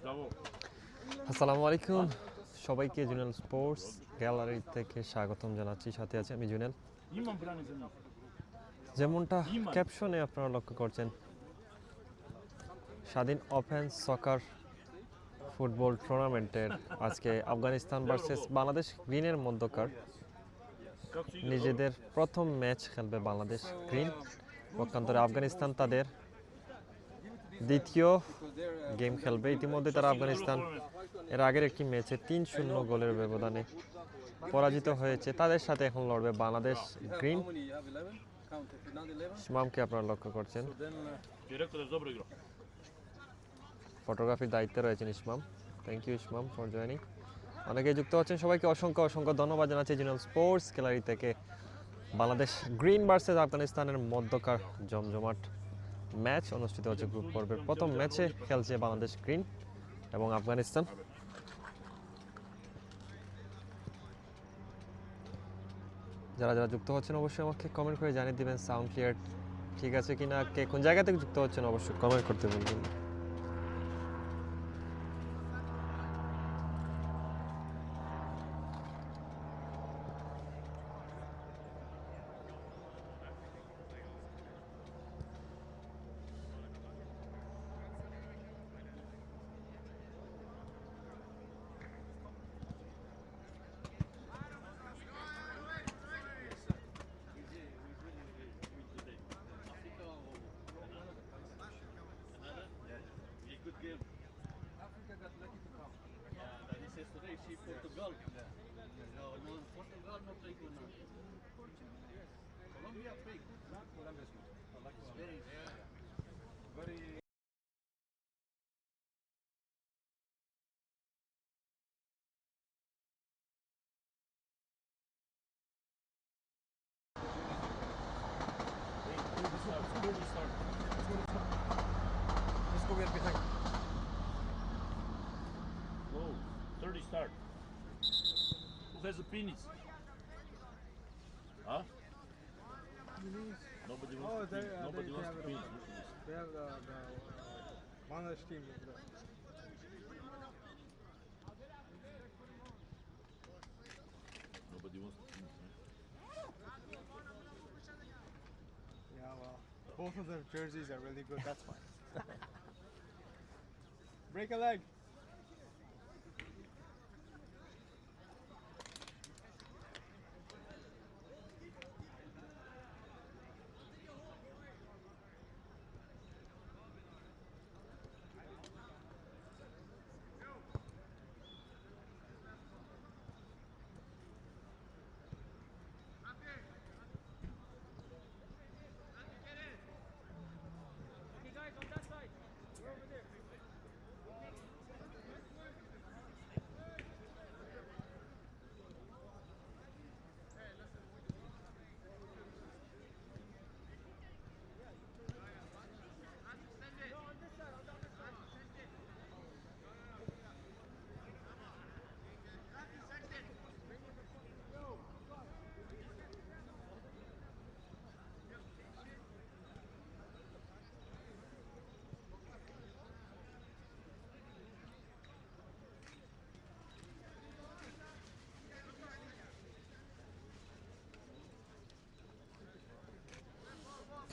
আসসালামু আলাইকুম সবাইকে জুনেল স্পোর্টস গ্যালারি থেকে স্বাগতম জানাচ্ছি। সাথে আছে আমি জুনেল। যেমনটা ক্যাপশনে আপনারা লক্ষ্য করছেন, স্বাধীন ওপেন সকার ফুটবল টুর্নামেন্টের আজকে আফগানিস্তান ভার্সেস বাংলাদেশ গ্রিনের মধ্যকার নিজেদের প্রথম ম্যাচ খেলবে বাংলাদেশ গ্রিন। পক্ষান্তরে আফগানিস্তান তাদের দ্বিতীয় গেম খেলবে। ইতিমধ্যে তারা আফগানিস্তান এর আগের একটি ম্যাচে ৩-০ গোলের ব্যবধানে পরাজিত হয়েছে। তাদের সাথে এখন লড়বে বাংলাদেশ গ্রিন। ইসমামকে আপনারা লক্ষ্য করছেন, ফটোগ্রাফির দায়িত্বে রয়েছেন Ismam. Thank you Ismam for joining. অনেকে যুক্ত হচ্ছেন, সবাইকে অসংখ্য অসংখ্য ধন্যবাদ জানাচ্ছি। জুনিয়র স্পোর্টস গ্যালারি থেকে বাংলাদেশ গ্রিন ভার্সেস আফগানিস্তানের মধ্যকার জমজমাট ম্যাচ অনুষ্ঠিত হচ্ছে। গ্রুপ পর্বের প্রথম ম্যাচে খেলছে বাংলাদেশ গ্রিন এবং আফগানিস্তান। যারা যারা যুক্ত হচ্ছেন অবশ্যই আমাকে কমেন্ট করে জানিয়ে দিবেন সাউন্ড ক্লিয়ার ঠিক আছে কিনা, কে কোন জায়গা থেকে যুক্ত হচ্ছেন অবশ্যই কমেন্ট করতে বলবেন। Let's go get behind. Whoa, 30 start. Who has a penis? Huh? Nobody wants to penis. Nobody wants to penis. They have the Bangladesh team. Nobody wants to penis. Yeah, well, both of their jerseys are really good. That's fine. Break a leg.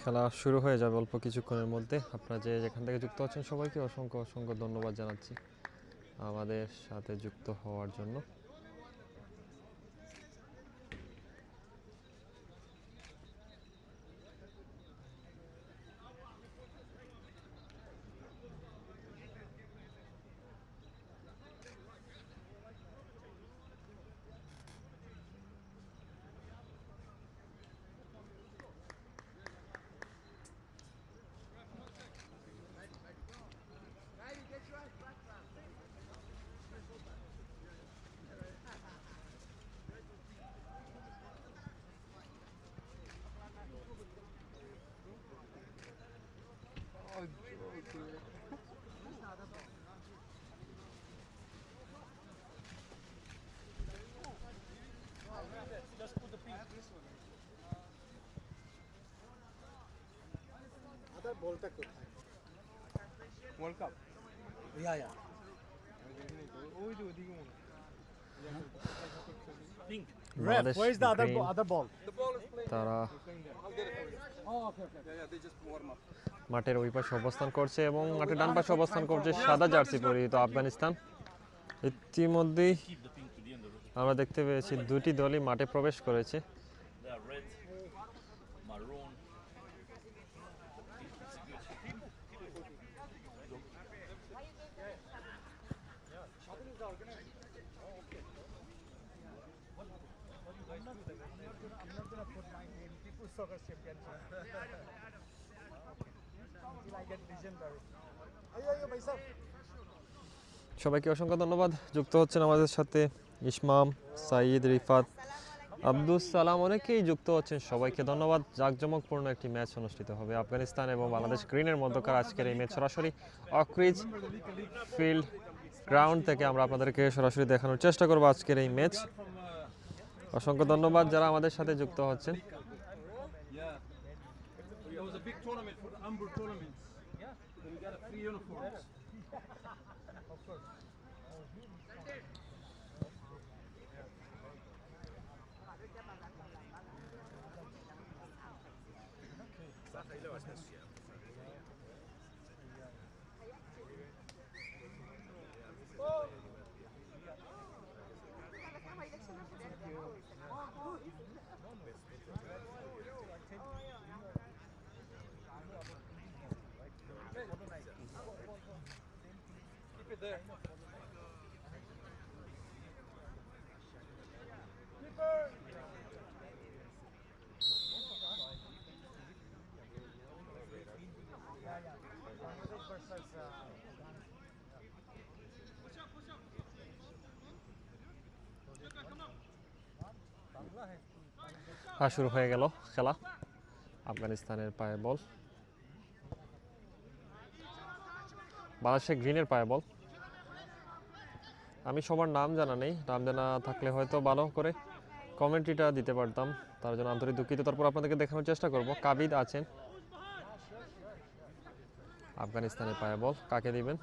খেলা শুরু হয়ে যাবে অল্প কিছুক্ষণের মধ্যে। আপনারা যে যেখান থেকে যুক্ত হচ্ছেন সবাইকে অসংখ্য অসংখ্য ধন্যবাদ জানাচ্ছি আমাদের সাথে যুক্ত হওয়ার জন্য। Oh, okay. Other ball kothai? World Cup. Yeah, yeah. ওই যে ওদিকে মনে হয়। Pink. Ref, Bangladesh where is the green, other ball? তারা মাঠের ওই পাশে অবস্থান করছে এবং মাঠের ডান পাশে অবস্থান করছে সাদা জার্সি পরিহিত আফগানিস্তান। ইতিমধ্যেই Keep the pink to the end of it. আমরা দেখতে পেয়েছি দুটি দলই মাঠে প্রবেশ করেছে। They are red, maroon. Soccer championship. Until I get legendary. Ayo, bhai sahab. সবাইকে অসংখ্য ধন্যবাদ। যুক্ত হচ্ছেন আমাদের সাথে ইসমাম, সাইদ, রিফাত, আব্দুস সালাম, অনেকেই যুক্ত হচ্ছেন। সবাইকে ধন্যবাদ। জাঁকজমকপূর্ণ একটি ম্যাচ অনুষ্ঠিত হবে আফগানিস্তান এবং বাংলাদেশ গ্রিনের মধ্যকার আজকের এই ম্যাচ সরাসরি অকরিজ ফিল্ড গ্রাউন্ড থেকে আমরা আপনাদেরকে সরাসরি দেখানোর চেষ্টা করব আজকের এই ম্যাচ। অসংখ্য ধন্যবাদ যারা আমাদের সাথে যুক্ত হচ্ছেন। It was a big tournament for the Amber tournaments. Yeah. So we got a free uniforms. Keep it there. শুরু হয়ে গেল খেলা। আফগানিস্তানের পায়ে বল, বাংলাদেশের গ্রিনের পায়ে বল। আমি সবার নাম জানা নেই, নাম জানা থাকলে হয়তো ভালো করে কমেন্ট্রিটা দিতে পারতাম, তার জন্য আন্তরিক দুঃখিত। তারপর আপনাদেরকে দেখানোর চেষ্টা করব। কাবিদ আছেন, আফগানিস্তানের পায়ে বল কাকে দিবেন?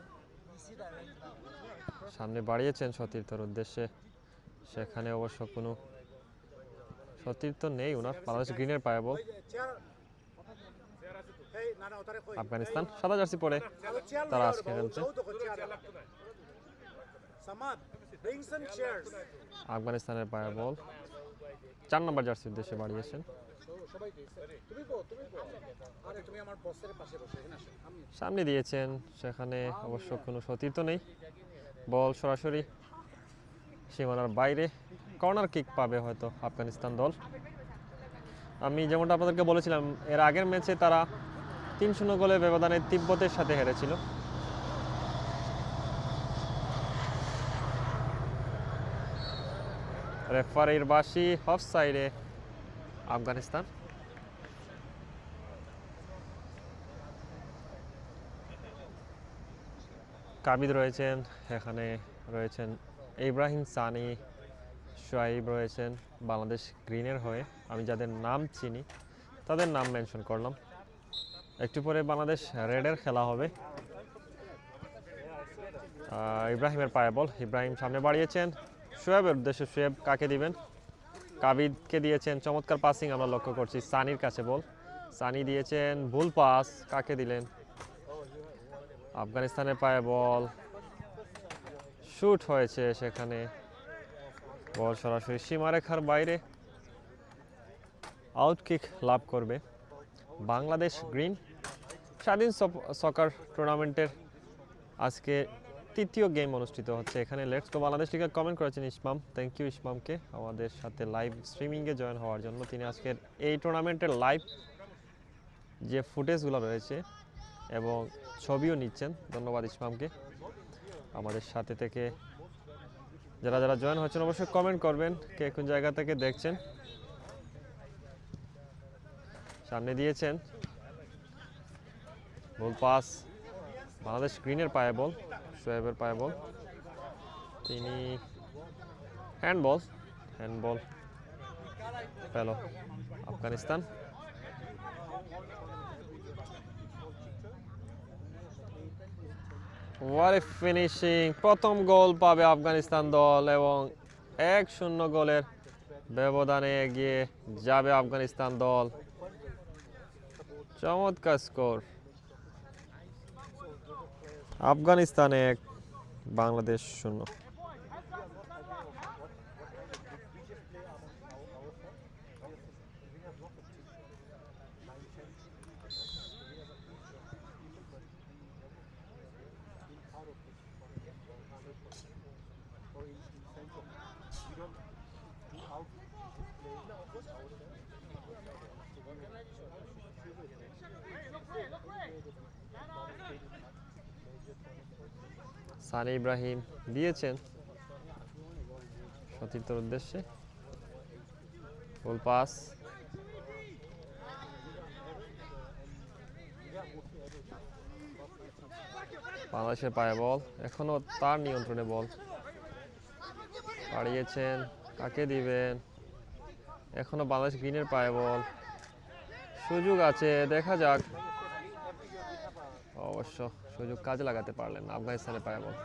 সামনে বাড়িয়েছেন সতীর্থর উদ্দেশ্যে, সেখানে অবশ্য কোনো সতীর্থ নেই ওনার। বাংলাদেশ গ্রিনের পায়ে বল। আফগানিস্তান সাদা জার্সি পরে তারা আজকে খেলছে। আফগানিস্তানের পায়ে বল 4 নম্বর জার্সির উদ্দেশ্যে বাড়িয়েছেন। সামনে দিয়েছেন, সেখানে অবশ্য কোনো সতীর্থ নেই। বল সরাসরি সীমানার বাইরে, কর্নার কিক পাবে হয়তো আফগানিস্তান দল। আমি যেমনটা আপনাদেরকে বলেছিলাম, এর আগের ম্যাচে তারা 3-0 গোলে ব্যবধানে তিব্বতের সাথে হেরেছিল। রেফারির বাঁশি, অফসাইডে আফগানিস্তান। কাবিদ রয়েছেন, এখানে রয়েছেন ইব্রাহিম সানি, শোয়াইব রয়েছেন বাংলাদেশ গ্রিনের হয়ে। আমি যাদের নাম চিনি তাদের নাম মেনশন করলাম। একটু পরে বাংলাদেশ রেডের খেলা হবে। ইব্রাহিমের পায়ে বল, ইব্রাহিম সামনে বাড়িয়েছেন শোয়েবের উদ্দেশ্যে। শোয়েব কাকে দিবেন? কাবিদকে দিয়েছেন, চমৎকার পাসিং আমরা লক্ষ্য করছি। সানির কাছে বল, সানি দিয়েছেন, ভুল পাস, কাকে দিলেন? আফগানিস্তানের পায়ে বল, শুট হয়েছে, সেখানে বল সরাসরি সীমারেখার বাইরে, আউট কিক লাভ করবে বাংলাদেশ গ্রিন। স্বাধীন সকার টুর্নামেন্টের আজকে তৃতীয় গেম অনুষ্ঠিত হচ্ছে এখানে। লেটস গো বাংলাদেশ লিগে কমেন্ট করেছেন ইসমাম, থ্যাংক ইউ ইসমামকে আমাদের সাথে লাইভ স্ট্রিমিংয়ে জয়েন হওয়ার জন্য। তিনি আজকের এই টুর্নামেন্টের লাইভ যে ফুটেজগুলো রয়েছে এবং ছবিও নিচ্ছেন। ধন্যবাদ ইসমামকে। আমাদের সাথে থেকে যারা যারা জয়েন হচ্ছেন অবশ্যই কমেন্ট করবেন কে কোন জায়গা থেকে দেখছেন। সামনে দিয়েছেন, বল পাস, বাংলাদেশ গ্রিনের পায়ে বল, শোয়েবের পায়ে বল, তিনি হ্যান্ডবল পেল আফগানিস্তান। ওয়ারে ফিনিশিং, প্রথম গোল পাবে আফগানিস্তান দল এবং 1-0 গোলের ব্যবধানে এগিয়ে যাবে আফগানিস্তান দল। চমৎকার স্কোর, আফগানিস্তান 1, বাংলাদেশ 0। সানি ইব্রাহিম দিয়েছেন সতীর্থর উদ্দেশ্যে, গোল পাস। বাংলাদেশের পায়ে বল, এখনো তার নিয়ন্ত্রণে বল, বাড়িয়েছেন, কাকে দিবেন? এখনো বাংলাদেশ গ্রিনের পায়ে বল, সুযোগ আছে, দেখা যাক। অবশ্য সুযোগ কাজে লাগাতে পারলেন না, আফগানিস্তানের পায়ে বল।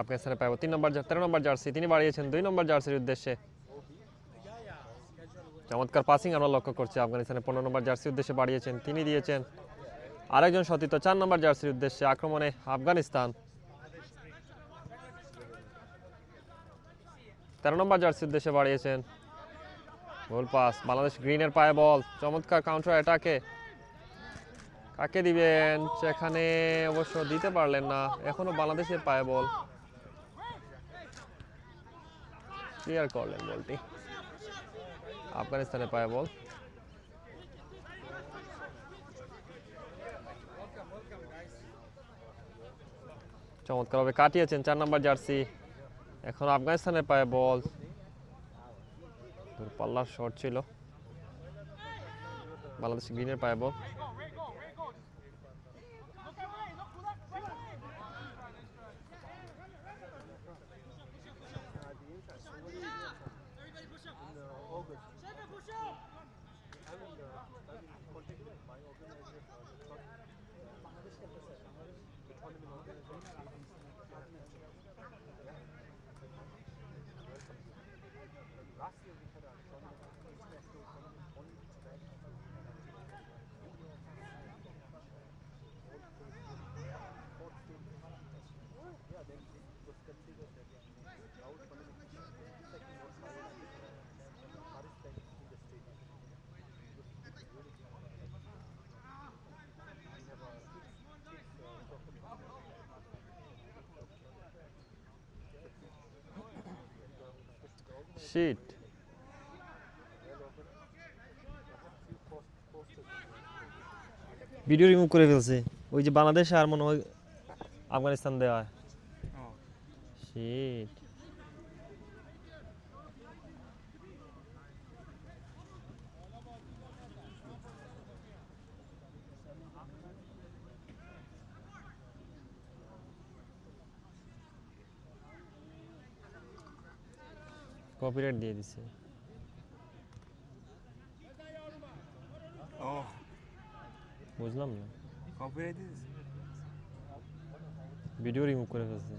আফগানিস্তানের পায়ে বল, 13 নম্বর জার্সি, তিনি বাড়িয়েছেন 2 নম্বর জার্সির উদ্দেশ্যে। চমৎকার পাসিং আমরা লক্ষ্য করছি, আফগানিস্তানের 15 নম্বর জার্সির উদ্দেশ্যে বাড়িয়েছেন, তিনি দিয়েছেন। আরেকজন সতীর্থ 4 নম্বর জার্সির উদ্দেশ্যে, আক্রমণে আফগানিস্তান। 13 নম্বর জার্সির উদ্দেশ্যে বাড়িয়েছেন, গোল পাস। বাংলাদেশ গ্রিনের পায়ে বল, চমৎকার কাউন্টার অ্যাটাকে, কাকে দিবেন? সেখানে অবশ্য দিতে পারলেন না, এখনো বাংলাদেশের পায়ে বল, ক্লিয়ার করলেন বলটি, আফগানিস্তানের পায়ে বল। চমৎকারভাবে কাটিয়েছেন 4 নম্বর জার্সি, এখন আফগানিস্তানের পায়ে বল, দূরপাল্লার শট ছিল, বাংলাদেশ গ্রিনের পায়ে বল। শিট, ভিডিও রিমুভ করে ফেলছে, ওই যে বাংলাদেশ আর মনে হয় আফগানিস্তান দেওয়া। শিট, কপিরাইট দিয়ে দিছে। ও বুঝলাম না, কপিরাইট দিস। ভিডিও রিমুভ করে ফেলছে,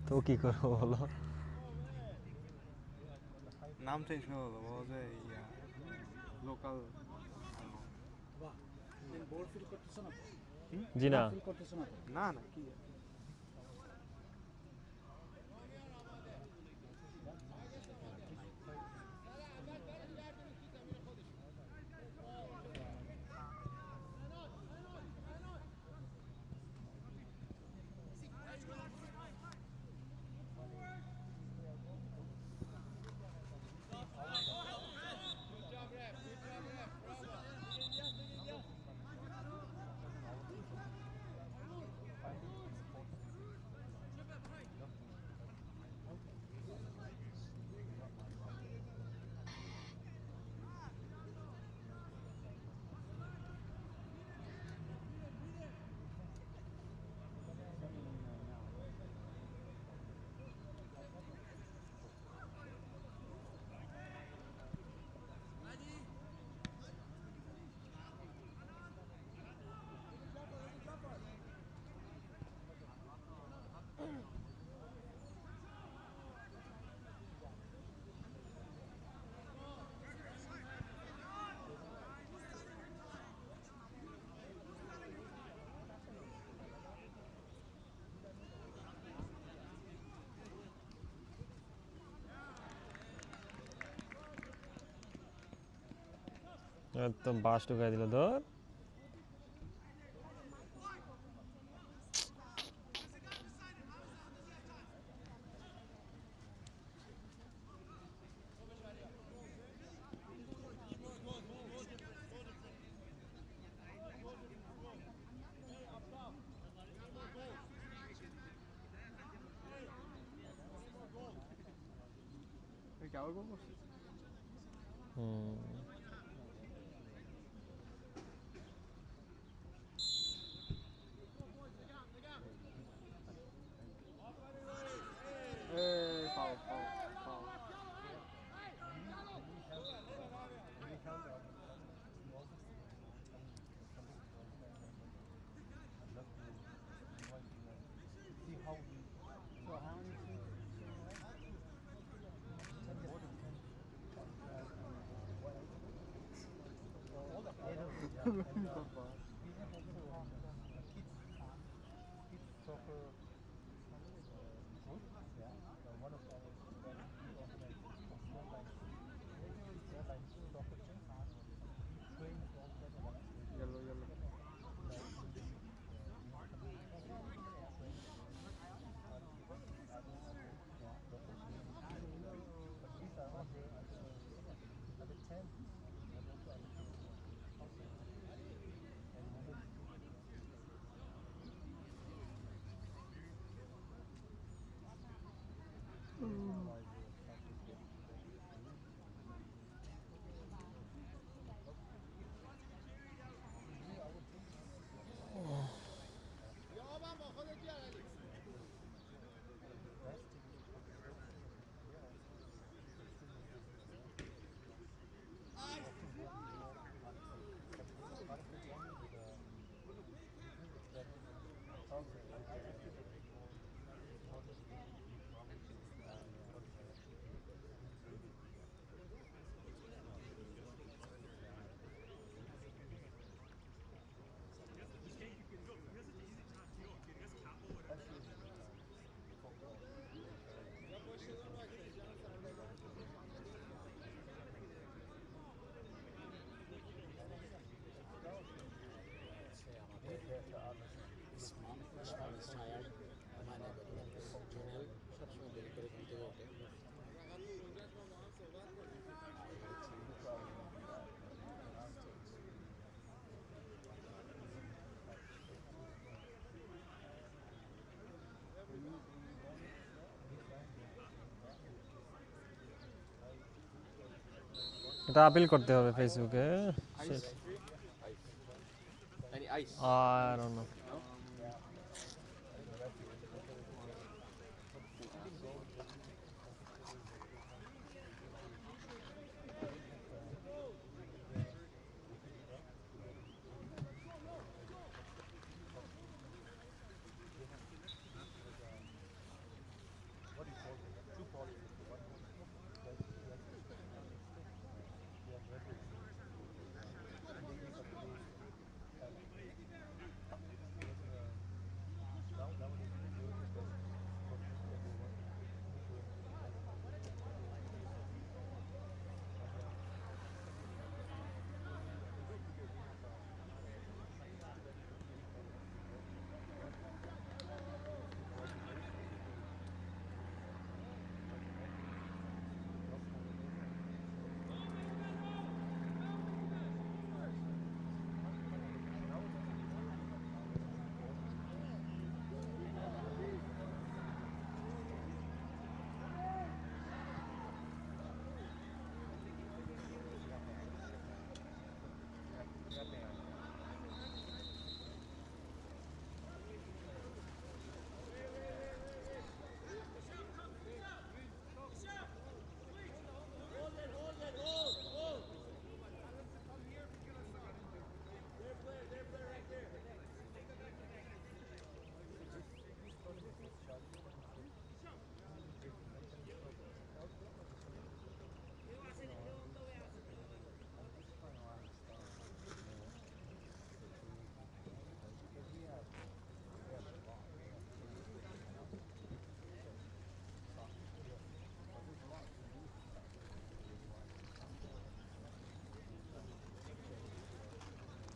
তো কি করবো বলো? নাম চেঞ্জ করে বলো, বলো যে লোকাল। বোর্ড ফিল করতেছ না? জি না, ফিল করতেছ না? না না কি একদম বাস ঢুকাই দিল ধর। Hey, क्या हुआ वो? হুম Hey, foul, foul, foul. Yellow, yellow. এটা আপিল করতে হবে ফেসবুকে। Ice. Any ice? I don't know.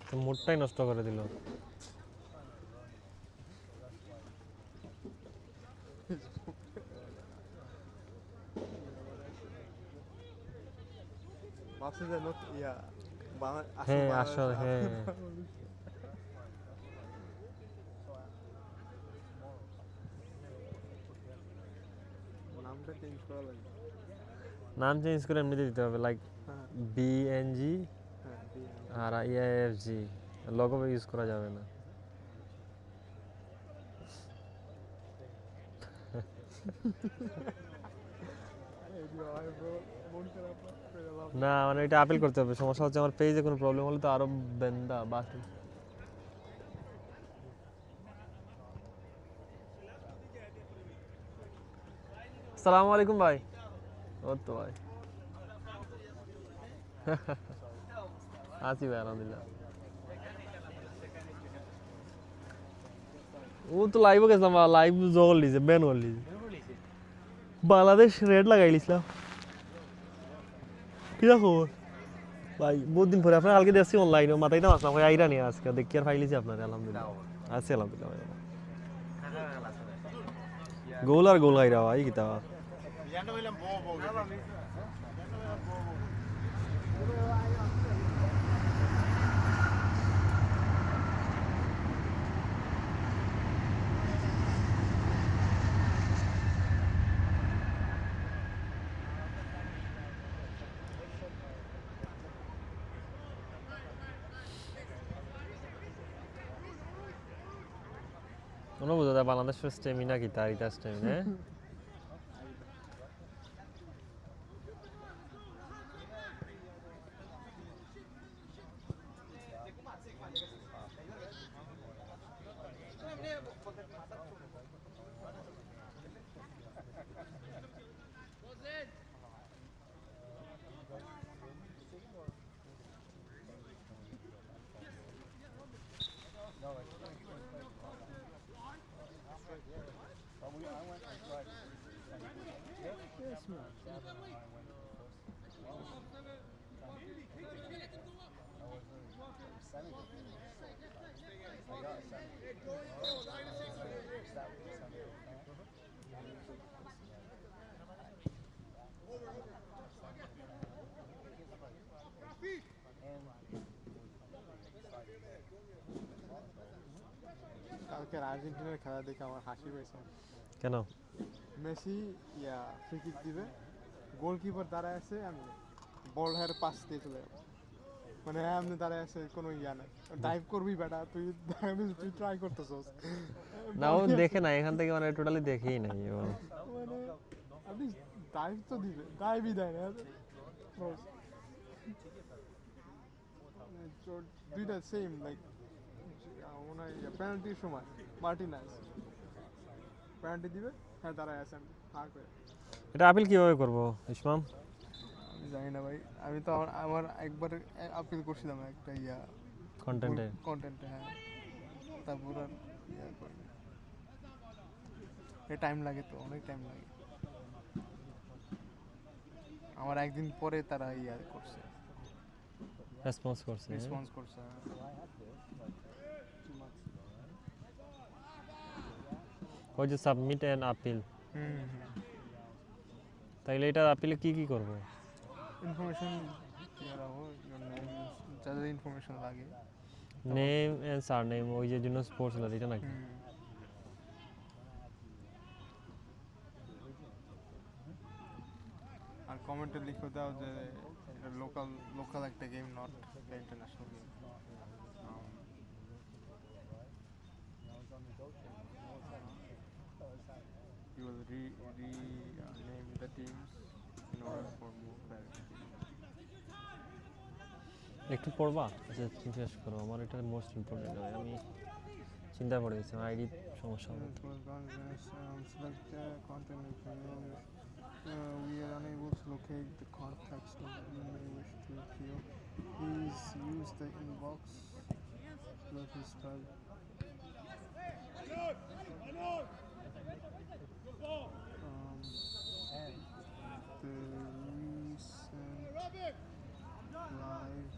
তো মুডটাই নষ্ট করে দিল। ভাবছে যে ইয়া হ্যাঁ আসলে হ্যাঁ নামটা চেঞ্জ করা লাগবে। নাম চেঞ্জ করে এমনিতে দিতে হবে, লাইক হ্যাঁ বিএনজি হ্যাঁ আর ইএফজি, লোগো ইউজ করা যাবে না। না মানে এটা আপিল করতে হবে, সমস্যা হচ্ছে আমার পেজে কোনো প্রবলেম হলে তো আরো বেন্দা বাস। আসসালামু আলাইকুম ভাই। ও তো ভাই আছি ভাই আলহামদুলিল্লাহ। ও তো লাইভও গেছিলাম, লাইভ জগল লিছে ব্যান করে লিছে, বাংলাদেশ রেড লাগাই লিছিলাম। কি খবর ভাই? বহুত দিন পরে আপনার কালকে দেখছি অনলাইনে, মাথায় দাম আসলাম আইরা নিয়ে আজকে দেখি আর ফাইলিছি আপনার। আলহামদুলিল্লাহ আছি আলহামদুলিল্লাহ ভাই। গোল আর গোল গাইরা ভাই কিতা কোনো বোঝা যায় বাংলাদেশের স্টেমিনা কি তার ইটা স্টেমিনা। কালকের আর্জেন্টিনার খেলা দেখে আমার হাসি পেয়েছে। কেন? মেসি ফ্রি কিক দিবে, গোলকিপার দাঁড়ায় আছে, আমি বল হেয়ার পাস দিয়ে চলে যাবো, মানে এমনি দাঁড়ায় আছে, কোনো ইয়া নাই, ডাইভ করবি বেটা তুই, তুই ট্রাই করতেছস না ও দেখে না এখান থেকে, মানে টোটালি দেখেই নাই ও। মানে আপনি ডাইভ তো দিবে, ডাইভই দেয় না দুইটা সেম, লাইক মনে হয় পেনাল্টির সময় মার্টিনাস পেনাল্টি দিবে, হ্যাঁ দাঁড়ায় আছে, আমি হা করে। এটা আপিল কিভাবে করব ইসমাম? আমি জানি না ভাই, আমি তো আমার একবার আপিল করছিলাম একটা কন্টেন্টে কন্টেন্টে, হ্যাঁ তারপর আর করিনি। টাইম লাগে তো, অনেক টাইম লাগে। আমার একদিন পরে তারা করছে, রেসপন্স করছে। রেসপন্স করছে। ওই যে সাবমিট এন্ড আপিল, তাইলে এটা আপিলে কি কি করব? ইনফরমেশন যাদের ইনফরমেশন লাগে, নেম এন্ড সারনেম, ওই যে জন্য স্পোর্টস না এটা নাকি? আর কমেন্টে লিখে দাও যে এটা লোকাল একটা game, not international game. You will rename the teams in order for more clarity. একটু পড়বা আচ্ছা শেষ করো, আমার এটা মোস্ট ইম্পর্টেন্ট। আমি চিন্তা পড়ে গেছি আইডি সমস্যা হবে। Select the content information. We are unable to locate the context of the email you wish to appeal. Please use the inbox. Let us start. The recent live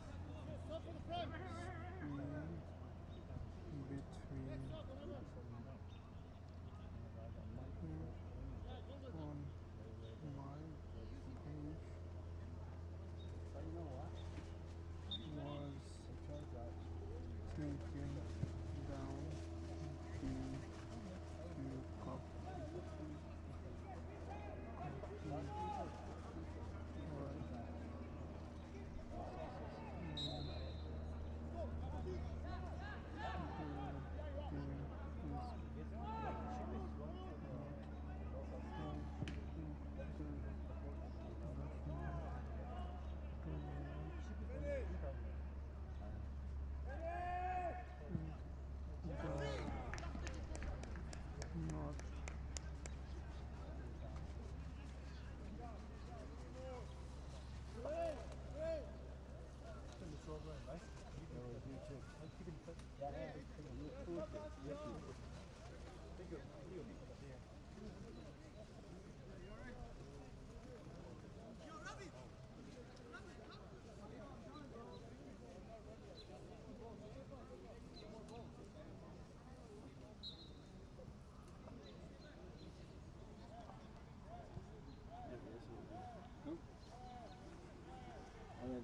stream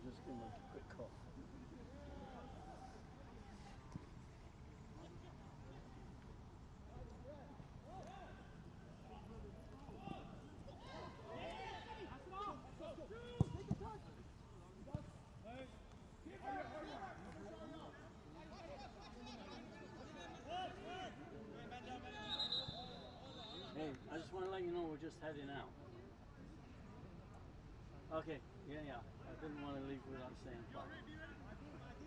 just give him a quick call. Hey, I just want to let you know we're just heading out. Okay, yeah. I didn't want to leave without saying bye.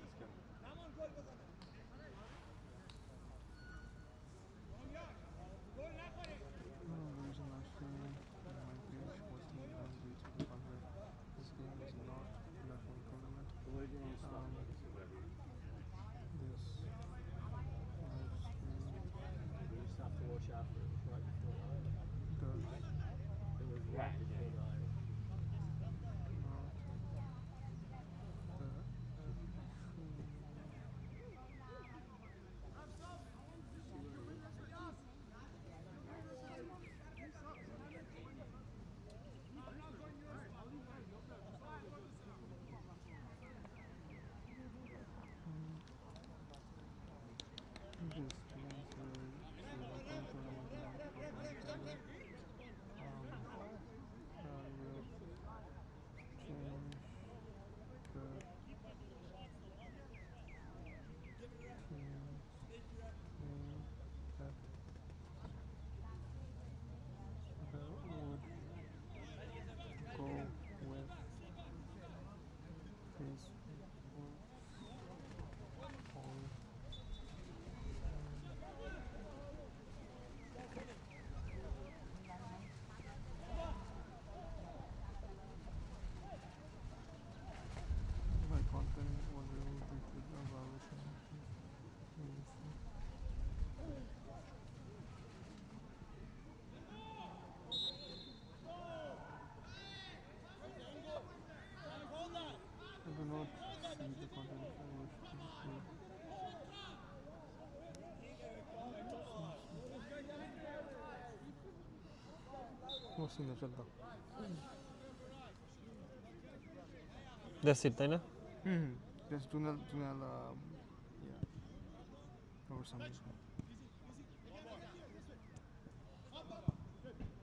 Let's go. The reason I share my page was not done due to the fact that this game is not national tournament. Where do you want to stop? This live stream We just have to watch after it. It's right before the Irish. does It was right before the Irish. not go with his all my content was removed due to the violation of I do not see the content I wish to include. What's in the chat? That's it, তাই না? Just Tunel, yeah, or something.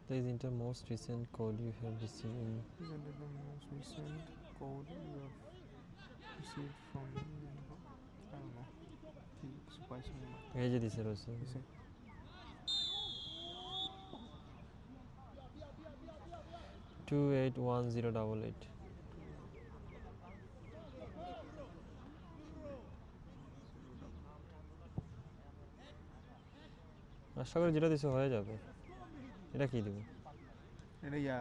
Please enter most recent code you have received in Please enter the most recent code you have received from, I don't know, the supply chain. এই যে দিছে রয়েছে You see? Two eight one zero double eight. আশা করি যেটা দিছে হয়ে যাবে। এটা কি দিব? এটা ইয়া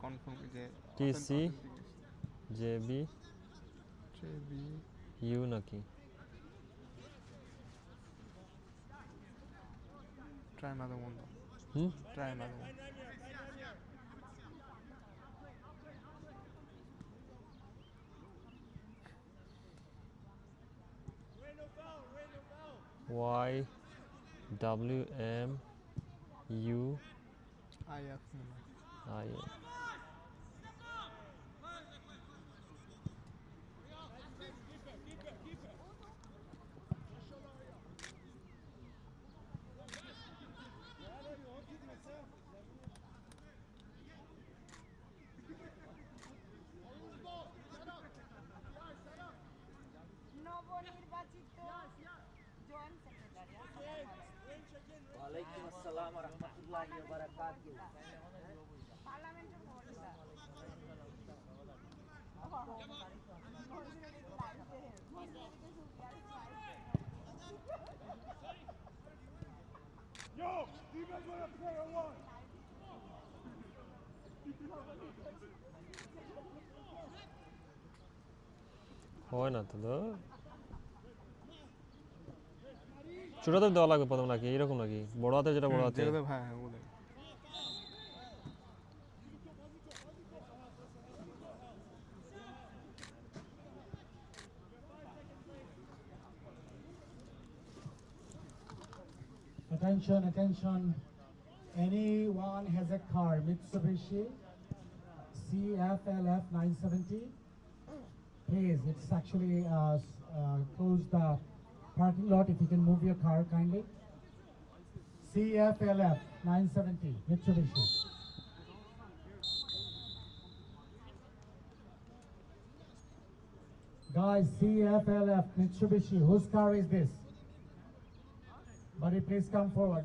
কনফার্ম যে TC JB JB ইউ নাকি? try another one though. হুম? Try another one. Y W M U IF I N। নবনির্বাচিত জয়েন্ট সেক্রেটারি ওয়ালাইকুম আসসালাম ওয়া রাহমাতুল্লাহি ওয়া বারাকাতুহু। পার্লামেন্টের মহিলা হয় না তো ছোট হাতের দেওয়া লাগবে প্রথম নাকি এরকম নাকি বড় হাতের যেটা বড় হাতে হ্যাঁ হ্যাঁ ওগুলো Attention, attention. Anyone has a car, Mitsubishi CFLF 970, please, it's actually close the parking lot. If you can move your car kindly. CFLF 970 Mitsubishi. Guys, CFLF Mitsubishi, whose car is this? Buddy, please come forward.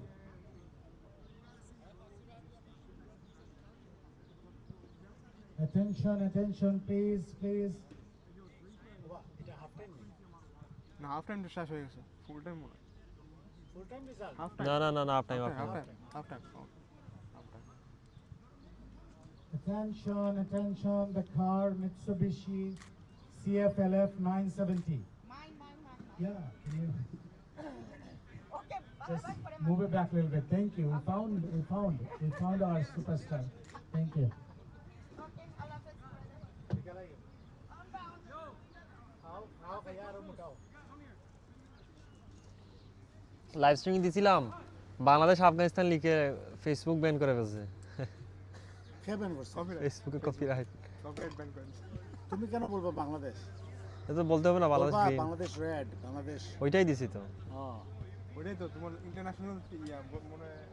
Attention, attention, please, please. না half time শেষ হয়ে গেছে full time মনে Full time result. Half না না না না আপনাই হাফ আপনাই time half time half time Attention, attention, the car Mitsubishi CFLF 970. Mine. Yeah, can you Okay, just bye for a move it back a little bit? Thank you. We found our superstar. Thank you. Okay, Allah Hafiz. On bound. Live streaming দিছিলাম, বাংলাদেশ আফগানিস্তান লিখে Facebook ban করে ফেলছে। খেবেন করছে ফেসবুকে copyright. Copyright ban করেন তুমি কেন বলবো বাংলাদেশ এটা তো বলতে হবে না বাংলাদেশ বলবা গ্রিন। বাংলাদেশ রেড বাংলাদেশ ওইটাই দিছি তো। হ্যাঁ ওইটাই তো তোমার ইন্টারন্যাশনাল মনে হয়